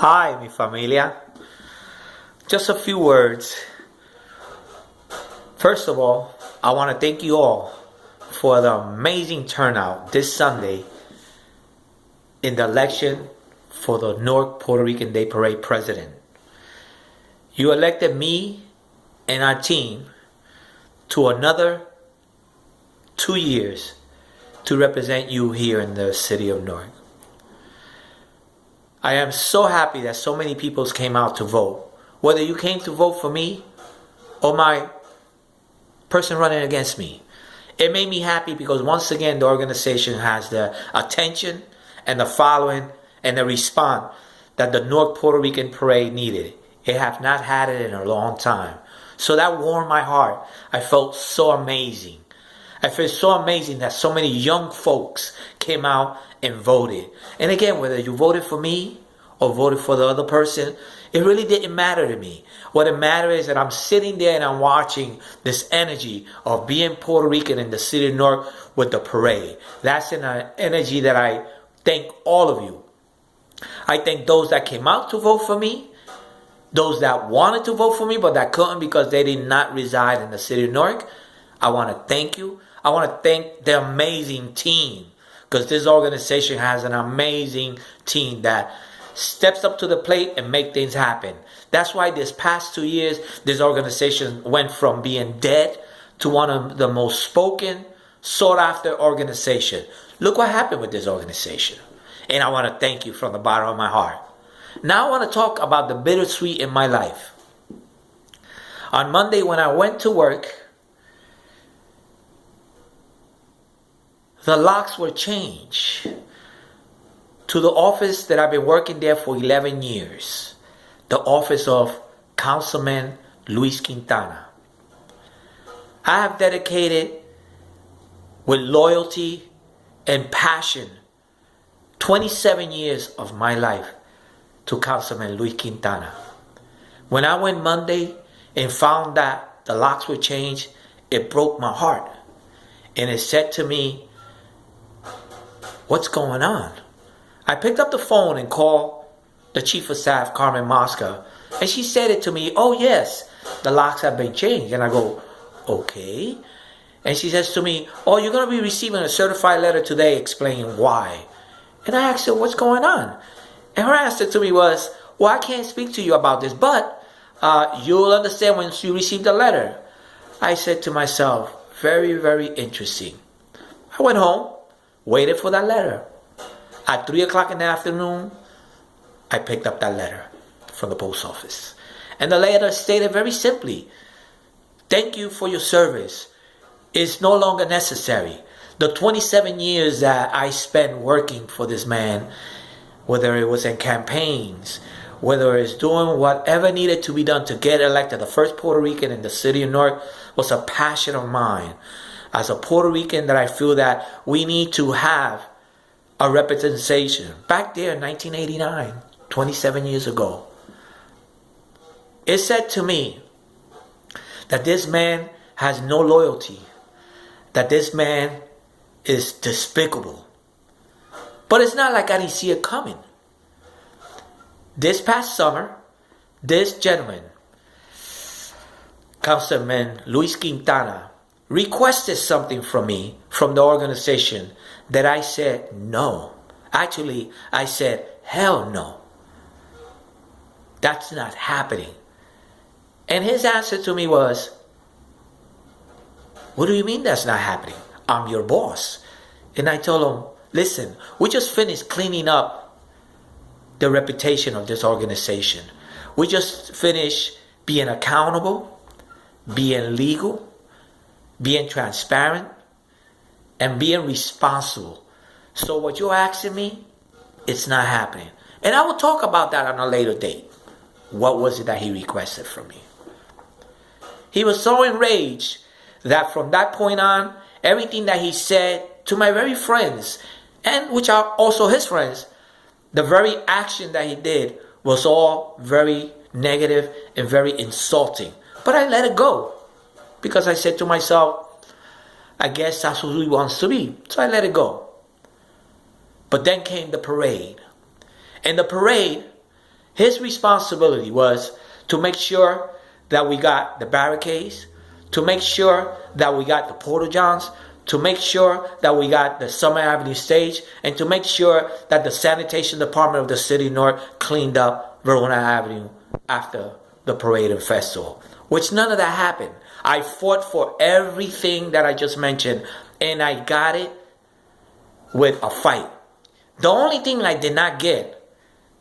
Hi, mi familia. Just a few words. First of all, I want to thank you all for the amazing turnout this Sunday in the election for the North Puerto Rican Day Parade president. You elected me and our team to another 2 years to represent you here in the city of Newark. I am so happy that so many people came out to vote. Whether you came to vote for me or my person running against me. It made me happy because once again the organization has the attention and the following and the response that the North Puerto Rican Parade needed. It have not had it in a long time. So that warmed my heart. I felt so amazing. I feel so amazing that so many young folks came out and voted. And again, whether you voted for me or voted for the other person, it really didn't matter to me. What it mattered is that I'm sitting there and I'm watching this energy of being Puerto Rican in the city of Newark with the parade. That's an energy that I thank all of you. I thank those that came out to vote for me, those that wanted to vote for me but that couldn't because they did not reside in the city of Newark. I want to thank you. I want to thank the amazing team because this organization has an amazing team that steps up to the plate and make things happen. That's why this past 2 years, this organization went from being dead to one of the most spoken, sought after organization. Look what happened with this organization. And I want to thank you from the bottom of my heart. Now I want to talk about the bittersweet in my life. On Monday when I went to work, the locks were changed to the office that I've been working there for 11 years. The office of Councilman Luis Quintana. I have dedicated with loyalty and passion 27 years of my life to Councilman Luis Quintana. When I went Monday and found that the locks were changed, it broke my heart. And it said to me, what's going on? I picked up the phone and called the Chief of Staff, Carmen Mosca, and she said it to me, oh yes, the locks have been changed. And I go, okay. And she says to me, oh, you're going to be receiving a certified letter today explaining why. And I asked her, what's going on? And her answer to me was, well, I can't speak to you about this, but you'll understand when you receive the letter. I said to myself, very, very interesting. I went home, waited for that letter. At 3 o'clock in the afternoon, I picked up that letter from the post office. And the letter stated very simply, thank you for your service. It's no longer necessary. The 27 years that I spent working for this man, whether it was in campaigns, whether it's doing whatever needed to be done to get elected, the first Puerto Rican in the city of Newark, was a passion of mine. As a Puerto Rican, that I feel that we need to have a representation. Back there in 1989, 27 years ago, it said to me that this man has no loyalty, that this man is despicable. But it's not like I didn't see it coming. This past summer, this gentleman, Councilman Luis Quintana, requested something from me, from the organization, that I said no. Actually, I said, hell no. That's not happening. And his answer to me was, what do you mean that's not happening? I'm your boss. And I told him, listen, we just finished cleaning up the reputation of this organization. We just finished being accountable, being legal, being transparent, and being responsible. So what you're asking me, it's not happening. And I will talk about that on a later date. What was it that he requested from me? He was so enraged that from that point on, everything that he said to my very friends, and which are also his friends, the very action that he did was all very negative and very insulting. But I let it go because I said to myself, I guess that's who he wants to be. So I let it go. But then came the parade. And the parade His responsibility was to make sure that we got the barricades, to make sure that we got the porta johns, to make sure that we got the Summer Avenue stage, and to make sure that the sanitation department of the city north cleaned up Verona Avenue after the parade and festival, which none of that happened. I fought for everything that I just mentioned, and I got it with a fight. The only thing I did not get,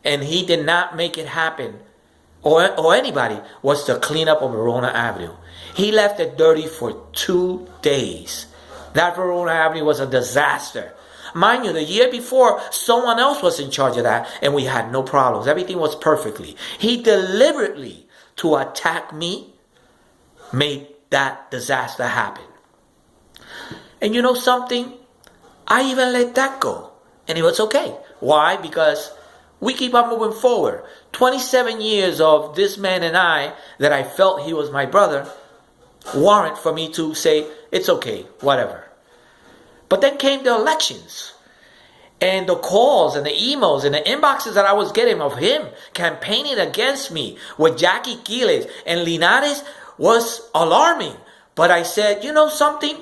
and he did not make it happen, or anybody, was the cleanup of Verona Avenue. He left it dirty for 2 days. That Verona Avenue was a disaster. Mind you, the year before, someone else was in charge of that, and we had no problems. Everything was perfectly. He deliberately, to attack me, made that disaster happen. And you know something? I even let that go. And it was okay. Why? Because we keep on moving forward. 27 years of this man and I, that I felt he was my brother, warrant for me to say, it's okay, whatever. But then came the elections. And the calls and the emails and the inboxes that I was getting of him campaigning against me with Jackie Quiles and Linares was alarming. But I said, you know something?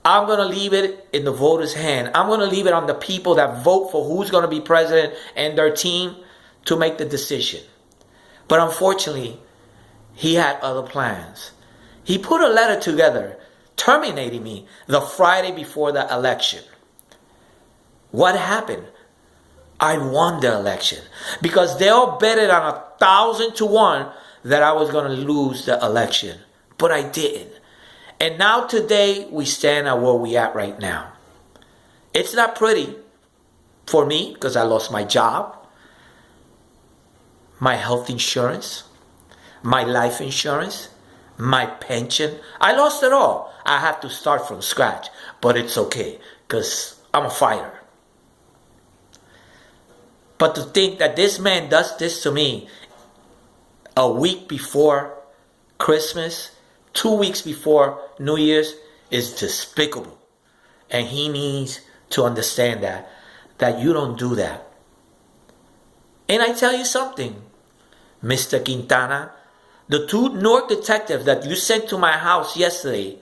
I'm going to leave it in the voters' hand. I'm going to leave it on the people that vote for who's going to be president and their team to make the decision. But unfortunately, he had other plans. He put a letter together terminating me the Friday before the election. What happened? I won the election because they all betted on 1,000 to 1 that I was going to lose the election. But I didn't. And now today we stand at where we at right now. It's not pretty for me because I lost my job, my health insurance, my life insurance, my pension. I lost it all. I have to start from scratch. But it's okay because I'm a fighter. But to think that this man does this to me a week before Christmas, 2 weeks before New Year's, is despicable. And he needs to understand that you don't do that. And I tell you something, Mr. Quintana, the 2 North detectives that you sent to my house yesterday,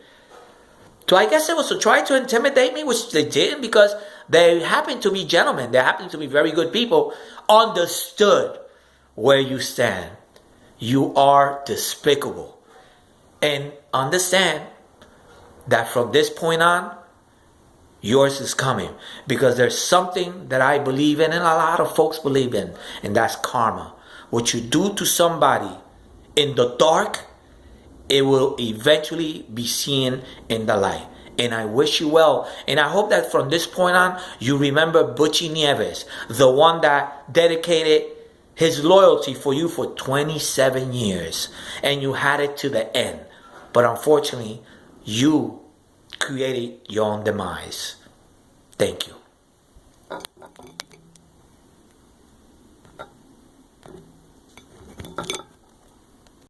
I guess it was to try to intimidate me, which they didn't because they happen to be gentlemen. They happen to be very good people. Understood where you stand. You are despicable. And understand that from this point on, yours is coming. Because there's something that I believe in and a lot of folks believe in. And that's karma. What you do to somebody in the dark, it will eventually be seen in the light. And I wish you well. And I hope that from this point on, you remember Butchie Nieves, the one that dedicated his loyalty for you for 27 years. And you had it to the end. But unfortunately, you created your own demise. Thank you.